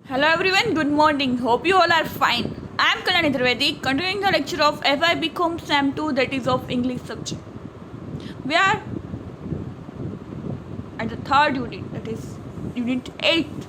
Hello everyone, good morning. Hope you all are fine. I am Kalyani Trivedi, continuing the lecture of FI BCom SAM 2, that is of English subject. We are at the third unit, that is unit 8,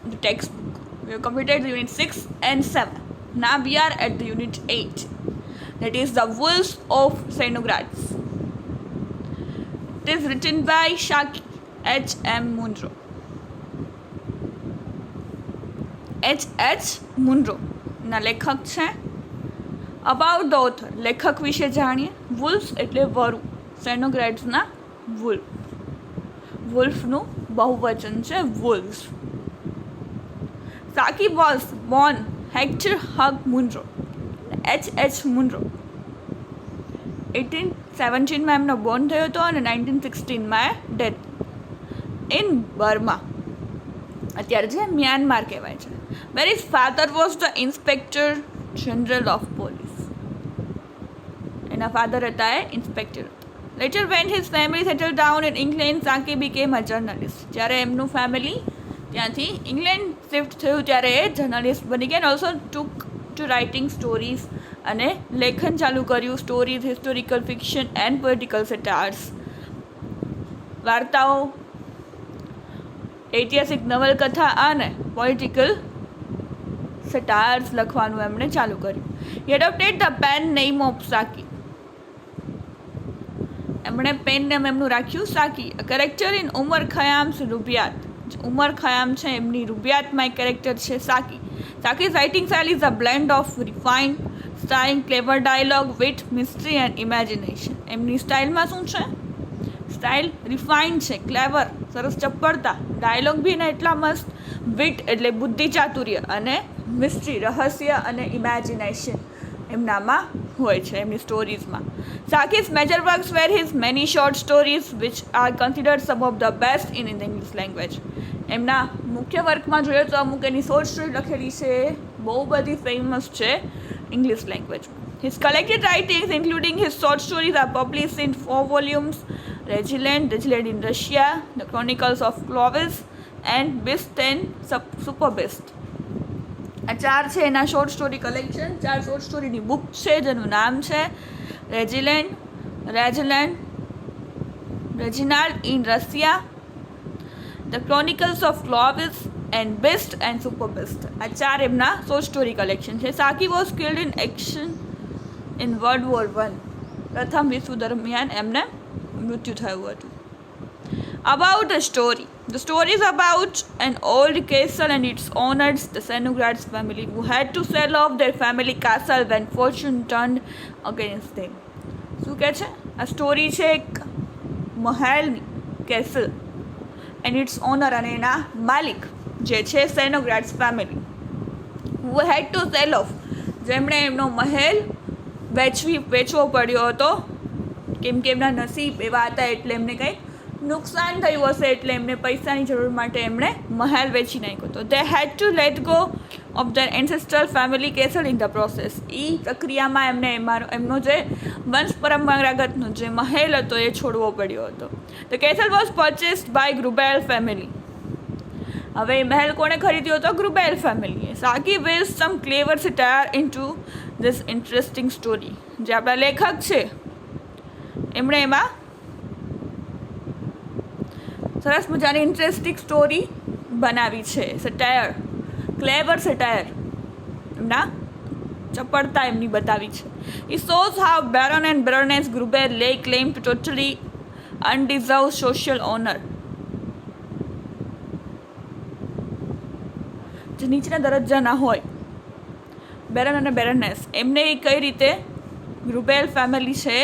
the textbook. We have completed the unit 6 and 7. Now we are at the unit 8, that is the Wolves of Cenograds. It is written by Shaki H.M. Munro. H.H. Munro ના લેખક છે. About the author, લેખક વિશે જાણીએ. વુલ્ફ્સ એટલે વરુ, સેનોગ્રેડ્સના wolf. વુલ્ફનું બહુવચન છે wolfs. Saki was born Hector Hugh Munro, H.H. Munro 1817માં એમનો બોર્ન થયો હતો અને 1916માં ડેથ ઇન બર્મા, અત્યારે જે મ્યાનમાર કહેવાય છે. Where his father was the inspector general of police. એના ફાધર હતા એ ઇન્સ્પેક્ટર હતા. Later when his family settle down in England, Saki became a journalist. જ્યારે એમનું ફેમિલી ત્યાંથી ઇંગ્લેન્ડ શિફ્ટ થયું ત્યારે એ જર્નલિસ્ટ બની ગયા. And also took to writing stories, અને લેખન ચાલુ કર્યું. Stories, historical fiction and political satires, વાર્તાઓ, ઐતિહાસિક નવલકથા અને પોલિટિકલ સેટાર્સ લખવાનું એમણે ચાલુ કર્યું. He adopted the pen name of Saki. એમણે પેન નેમ એમનું રાખ્યું સાકી. અ કેરેક્ટર ઇન ઉમર ખયામ્સ રૂબિયાત. ઉમર ખયામ છે એમની રૂબિયાતમાં એક કેરેક્ટર છે Saki. Saki's writing style is a blend of refined style, clever dialogue, with, mystery and imagination. એમની સ્ટાઇલમાં શું છે? સ્ટાઇલ રિફાઇન્ડ છે, ક્લેવર, સરસ ચપળતા, ડાયલોગ બી ને એટલા મસ્ત, વિટ એટલે બુદ્ધિ ચાતુર્ય, અને મિસ્ટ્રી, રહસ્ય અને ઇમેજિનેશન એમનામાં હોય છે એમની સ્ટોરીઝમાં. Saki's major works were his many short stories which are considered some of the best in English language. એમના મુખ્ય વર્કમાં જોઈએ તો અમુક એની શોર્ટ સ્ટોરી લખેલી છે, બહુ બધી ફેમસ છે ઇંગ્લિશ લેંગ્વેજમાં. His collected writings, including his short stories, are published in 4 volumes: Regiland in Russia, The Chronicles of Clovis, and Beast and Superbeast. આ 4 છે એના શોર્ટ સ્ટોરી કલેક્શન. 4 શોર્ટ સ્ટોરીની બુક છે જેનું નામ છે Reginald in Russia, the Chronicles of Clovis and Beasts and Superbeasts. આ 4 એમના શોર્ટ સ્ટોરી કલેક્શન છે. Saki was killed in action in World War 1. પ્રથમ વિશ્વ દરમિયાન એમને મૃત્યુ થયું હતું. About the story. The story is about an old castle and its owners, the Cenograds family, who had to sell off their family castle when fortune turned against them. શું કહે છે? આ સ્ટોરી છે એક મહેલની, કેસલ, એન્ડ ઇટ્સ ઓનર અને એના માલિક જે છે સેનોગ્રાડ્સ family, who had to sell off, જેમણે એમનો મહેલ વેચવો પડ્યો હતો કેમ કે એમના નસીબ એવા હતા, એટલે એમને કંઈક નુકસાન થયું હશે, એટલે એમને પૈસાની જરૂર માટે એમણે મહેલ વેચી નાખ્યો હતો. They had to let go of their ancestral family castle in the process. એ પ્રક્રિયામાં એમને એમનો જે વંશ પરંપરાગતનો જે મહેલ હતો એ છોડવો પડ્યો હતો. The castle was purchased by Grubel family. હવે એ મહેલ કોણે ખરીદ્યો હતો? ગ્રુબેલ ફેમિલીએ. Saki weaves some clever satire into this interesting story. જે આપણા લેખક છે એમણે એમાં સરસ મજાની ઇન્ટરેસ્ટિંગ સ્ટોરી બનાવી છે. સેટાયર, ક્લેવર સેટાયર, એમના ચપળતા એમની બતાવી છે. It shows how Baron and Baroness Gruber lay claim to totally undeserve social honour. જે નીચેના દરજ્જાના હોય, બેરન અને બેરનેસ, એમને કઈ રીતે ગ્રુબેલ ફેમિલી છે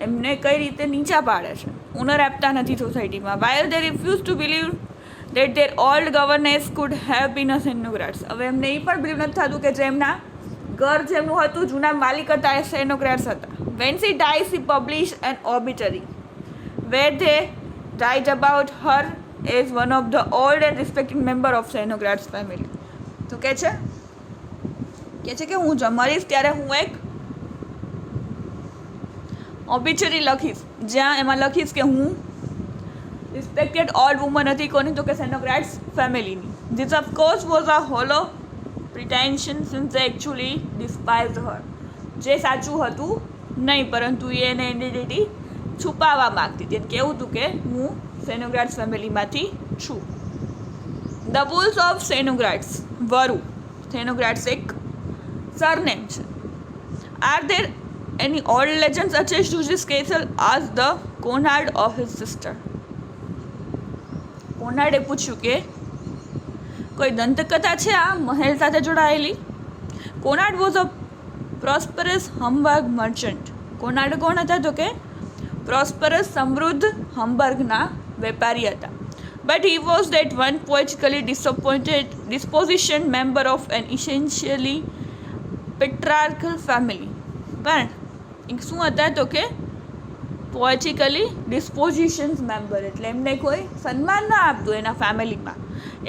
એમને કઈ રીતે નીચા પાડે છે, ઓનર આપતા નથી સોસાયટીમાં. While they refuse to believe that their old governess could have been a Cernogratz. હવે એમને એ પણ બિલીવ નથી થતું કે જેમના ઘર જેમનું હતું, જૂના માલિક હતા, એ સેનોગ્રાડ્સ હતા. When she dies she publish an obituary where they write about her as one of the old and respected member of Cernogratz family. તો કહે છે કે હું મરીશ ત્યારે હું એક ઓબિચરી લખીશ, જ્યાં એમાં લખીશ કે હું રિસ્પેક્ટેડ ઓલ્ડ વુમન હતી. કોની? તો કે સેનોગ્રાડ્સ ફેમિલીની. This, of course, was a hollow pretension since they actually despised her. જે સાચું હતું નહીં, પરંતુ એ એને આઈડેન્ટિટી છુપાવવા માગતી હતી. કેવું હતું કે હું સેનોગ્રાટ્સ ફેમિલીમાંથી છું. ધ વુલ્સ ઓફ સેનોગ્રાટ્સ, વરુ. સેનોગ્રાટ્સ એક સરનેમ છે. Are there any old legends attached to this castle? asked the Conrad of his sister. કોનાર્ડે પૂછ્યું કે કોઈ દંતકથા છે આ મહેલ સાથે જોડાયેલી? Conrad was a prosperous Hamburg merchant. Conrad કોણ હતા? તો કે પ્રોસ્પરસ, સમૃદ્ધ હમ્બર્ગના વેપારી હતા. But he was that one poetically disposition member of an essentially patriarchal family. પણ શું હતા? તો કે પોએટિકલી ડિસ્પોઝિશન્સ મેમ્બર, એટલે એમને કોઈ સન્માન ના આપતું એના ફેમિલીમાં,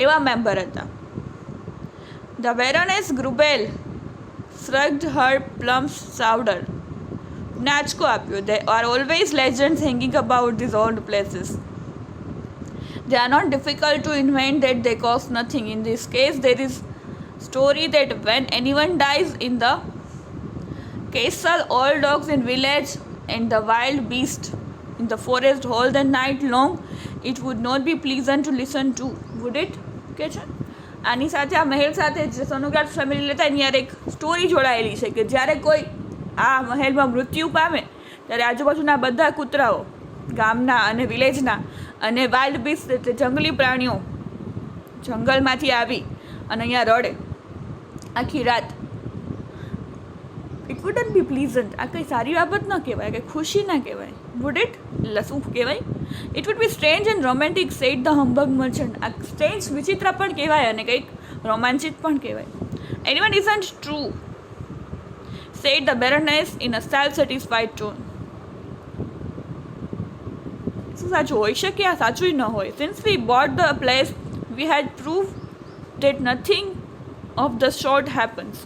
એવા મેમ્બર હતા. The baroness Grubel shrugged her plump shoulder. નાચકો આપ્યો. There are always legends hanging about these old places. They are not difficult to invent, that they cost nothing. In this case, there is story that when anyone dies in the castle, all dogs in village and the wild beast in the forest all the night long, it would not be pleasant to listen to, would it? કે છે આની સાથે, આ મહેલ સાથે જે સેનોગ્રાટ્સ family લેતા એની યાર એક સ્ટોરી જોડાયેલી છે કે જ્યારે કોઈ આ મહેલમાં મૃત્યુ પામે ત્યારે આજુબાજુના બધા કૂતરાઓ ગામના અને વિલેજના અને વાઇલ્ડ બીસ્ટ એટલે જંગલી પ્રાણીઓ જંગલમાંથી આવી અને અહીંયા રડે આખી રાત. ઇટ વુડન્ટ બી પ્લીઝન્ટ. આ કંઈ સારી બાબત ન કહેવાય, કંઈ ખુશી ના કહેવાય. Would it? એટલે શું કહેવાય? It would be strange and romantic, said the Hamburg merchant. આ સ્ટ્રેન્જ, વિચિત્ર પણ કહેવાય અને કંઈક રોમાંચિત પણ કહેવાય. Anyone isn't true, said the baroness in a self satisfied tone. શું સાચું હોઈ શકે? આ સાચું ન હોય. Since we bought the place we had prove that nothing of the sort happens.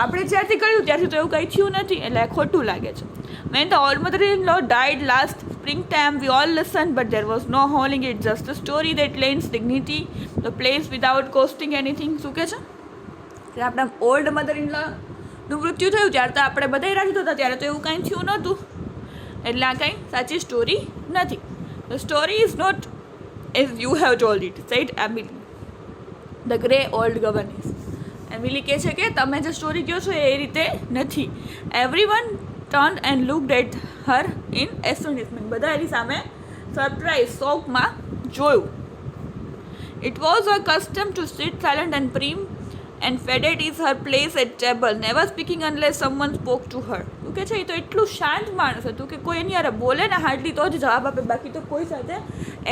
આપણે જ્યારથી કર્યું ત્યારથી તો એવું કંઈ થયું નથી, એટલે ખોટું લાગે છે. When the old mother-in-law died last springtime, we all listened, but there was no howling. It's just a story that lends dignity the place without costing anything. શું કહે છે? કે આપણા ઓલ્ડ મધર-ઇન-લોનું મૃત્યુ થયું ત્યારે તો આપણે બધા રાજી થતા, ત્યારે તો એવું કાંઈ થયું નહોતું, એટલે આ કાંઈ સાચી સ્ટોરી નથી. The story is not as you have told it, said Emily, the grey old governess. Emily કહે છે કે તમે જે સ્ટોરી કહો છો એ રીતે નથી. Everyone turned and looked at her in astonishment. બધા એની સામે સરપ્રાઈઝ, શોકમાં જોયું. It was her custom to sit silent and prim and faded is her place at table, never speaking unless someone spoke to her. તું કહે છે એ તો એટલું શાંત માણસ હતું કે કોઈ એની યાર બોલે ને હાર્ડલી તો જ જવાબ આપે, બાકી તો કોઈ સાથે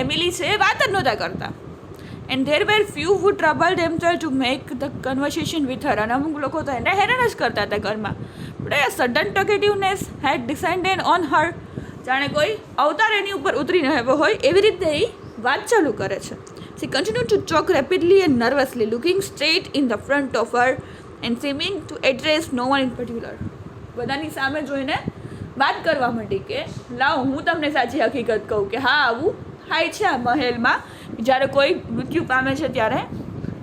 એમિલી છે એ વાત જ નહોતા કરતા. And there were few who troubled themselves to make the conversation with her. અને અમુક લોકો તો એને હેરાન જ કરતા હતા ઘરમાં. But a sudden talkativeness had descended on her. જાણે કોઈ અવતાર એની ઉપર ઉતરીને આવ્યો હોય એવી રીતે એ વાત ચાલુ કરે છે. She continued to talk rapidly and nervously, looking straight in the front of her and seeming to address no one in particular. બધાની સામે જોઈને વાત કરવા માંડી કે લાવ હું તમને સાચી હકીકત કહું કે હા આવું થાય છે આ મહેલમાં. જ્યારે કોઈ મૃત્યુ પામે છે ત્યારે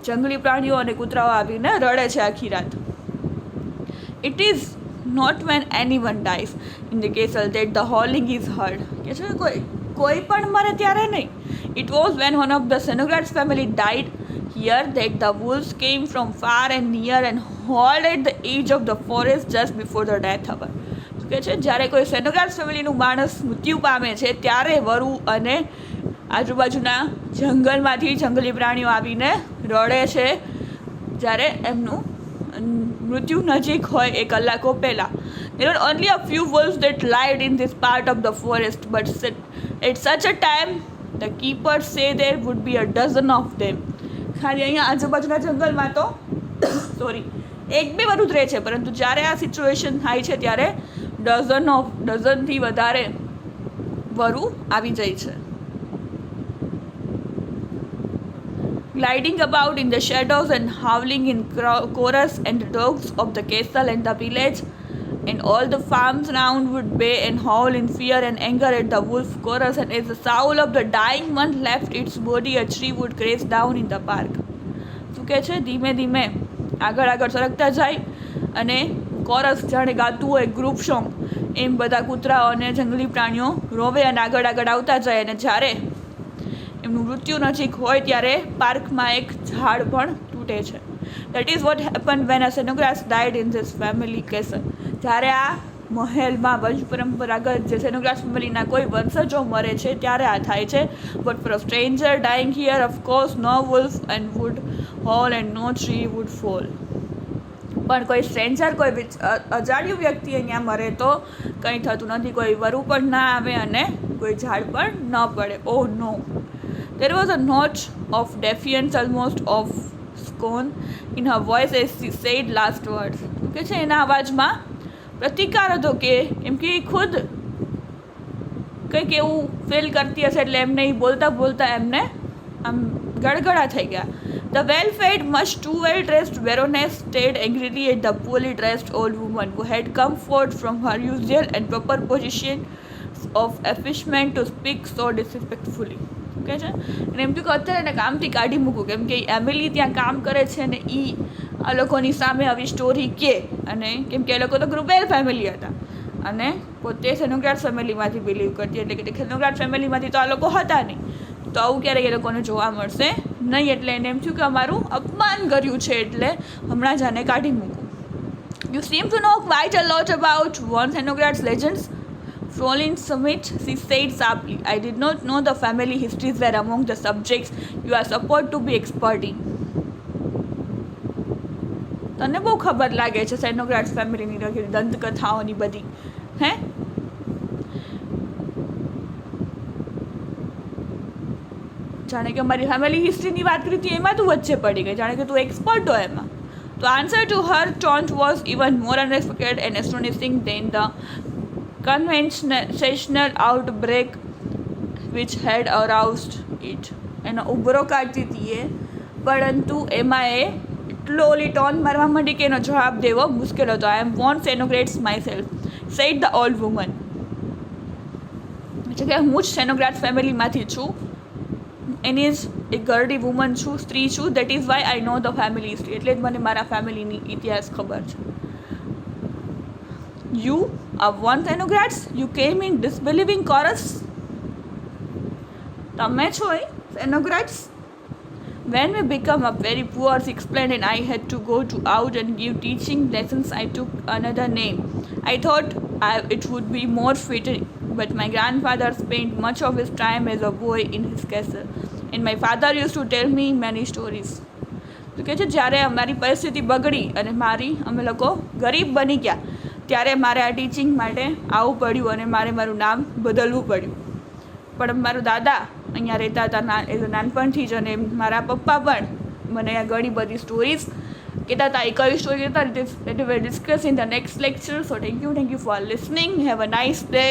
જંગલી પ્રાણીઓ અને કૂતરાઓ આવીને રડે છે આખી રાત. It is not when any one dies in the castle that the howling is heard. કે છે કોઈ પણ મરે ત્યારે નહીં. It was when one of the Cernogratz family died here that the wolves came from far and near and howled at the edge of the forest just before the death hour. કે છે જ્યારે કોઈ સેનોગ્રાટ્સ ફેમિલીનું માણસ મૃત્યુ પામે છે ત્યારે વરુ અને આજુબાજુના જંગલમાંથી જંગલી પ્રાણીઓ આવીને રડે છે જ્યારે એમનું મૃત્યુ નજીક હોય એ કલાકો પહેલાં. There were only a few wolves that lived in this part of the forest, but at such a time the keepers say there would be a dozen of them. ખાલી અહીંયા આજુબાજુના જંગલમાં તો એક બે વરુ જ રહે છે, પરંતુ જ્યારે આ સિચ્યુએશન થાય છે ત્યારે ડઝનથી વધારે વરુ આવી જાય છે. Gliding about in the shadows and howling in chorus, and the dogs of the castle and the village and all the farms round would bay and howl in fear and anger at the wolf chorus, and as the soul of the dying one left its body, a tree would crash down in the park. શું કહે છે, ધીમે ધીમે આગળ આગળ સરકતા જાય અને chorus જાણે ગાતું હોય ગ્રુપ સોંગ એમ બધા કૂતરાઓ અને જંગલી પ્રાણીઓ રોવે અને આગળ આગળ આવતા જાય. અને જ્યારે એમનું મૃત્યુ નજીક હોય ત્યારે પાર્કમાં એક ઝાડ પણ તૂટે છે. That is what happen when a Cernogratz died in this family castle. જ્યારે આ મહેલમાં વંશ પરંપરાગત જે સેનોગ્રાફ્સ ફેમિલીના કોઈ વંશજો મરે છે ત્યારે આ થાય છે. But for a stranger dying here of course no wolf and wood howl and no tree would fall. પણ કોઈ સ્ટ્રેન્જર, કોઈ અજાણ્યું વ્યક્તિ અહીંયા મરે તો કંઈ થતું નથી, કોઈ વરુ પણ ના આવે અને કોઈ ઝાડ પણ ન પડે. ઓ નો. There was a note of defiance, almost of scorn in her voice as she said last words. કે છે એના અવાજમાં પ્રતિકાર હતો કે એમ કે ખુદ કંઈક એવું ફીલ કરતી હશે એટલે એમને બોલતા બોલતા એમને આમ ગળગળા થઈ ગયા. The well-fed, much too well-dressed Baroness stared angrily at the poorly dressed old woman who had come forth from her usual and proper position of effacement to speak so disrespectfully. કે છે અને એમ કે અત્યારે એને કામથી કાઢી મૂકું, કેમ કે એમિલી ત્યાં કામ કરે છે અને એ આ લોકોની સામે આવી સ્ટોરી કહે. અને કેમ કે એ લોકો તો ગ્રુપેલ ફેમિલી હતા અને પોતે સેનોગ્રાફ્સ ફેમિલીમાંથી બિલીવ કરતી, એટલે કે સેનોગ્રાફ્સ ફેમિલીમાંથી તો આ લોકો હતા નહીં, તો આવું ક્યારેક એ લોકોને જોવા મળશે નહીં. એટલે એને એમ થયું કે અમારું અપમાન કર્યું છે એટલે હમણાં જ આને કાઢી મૂકું. You seem to know quite a lot about one Cernogratz legends Fräulein Schmidt, she said sharply. I did not know the family histories were among the subjects you are supposed to be expert in. તને બહુ ખબર લાગે છે સેનોગ્રાફ્સ ફેમિલીની દંતકથાઓની બધી, હે? જાણે કે અમારી ફેમિલી હિસ્ટ્રીની વાત કરી હતી એમાં તું વચ્ચે પડી ગઈ, જાણે કે તું એક્સપર્ટ હોય એમાં. તો answer to her taunt was even more unexpected and astonishing than the conversational outbreak which had aroused it. એનો ઉભરો કાઢતી હતી એ, પરંતુ એમાં એ એટલો ઓલી ટોન મારવા માંડી કે એનો જવાબ દેવો મુશ્કેલ હતો. I am want Cernogratz myself, said the old woman. એટલે કે હું જ સેનોગ્રાફ્સ ફેમિલીમાંથી છું, એની જ એક ગરડી વુમન છું, સ્ત્રી છું. That is why I know the family history. એટલે જ મને મારા ફેમિલીની ઇતિહાસ ખબર છે. You are one xenografts? You came in disbelieving chorus? તમે છો એ xenografts? When we become up very poor, she explained, and I had to go out and give teaching lessons, I took another name. I thought it would be more fitting, but my grandfather spent much of his time as a boy in his castle, and my father used to tell me many stories. તો કહે છે જ્યારે અમારી પરિસ્થિતિ બગડી અને અમે લોકો ગરીબ બની ગયા ત્યારે મારે આ ટીચિંગ માટે આવવું પડ્યું અને મારે મારું નામ બદલવું પડ્યું. પણ મારા દાદા અહીંયા રહેતા હતા નાનપણથી જ, અને મારા પપ્પા પણ મને આ ઘણી બધી સ્ટોરીઝ કહેતા હતા. એ કઈ સ્ટોરી કહેતા, it will discuss in the next lecture. So thank you for listening. Have a nice day.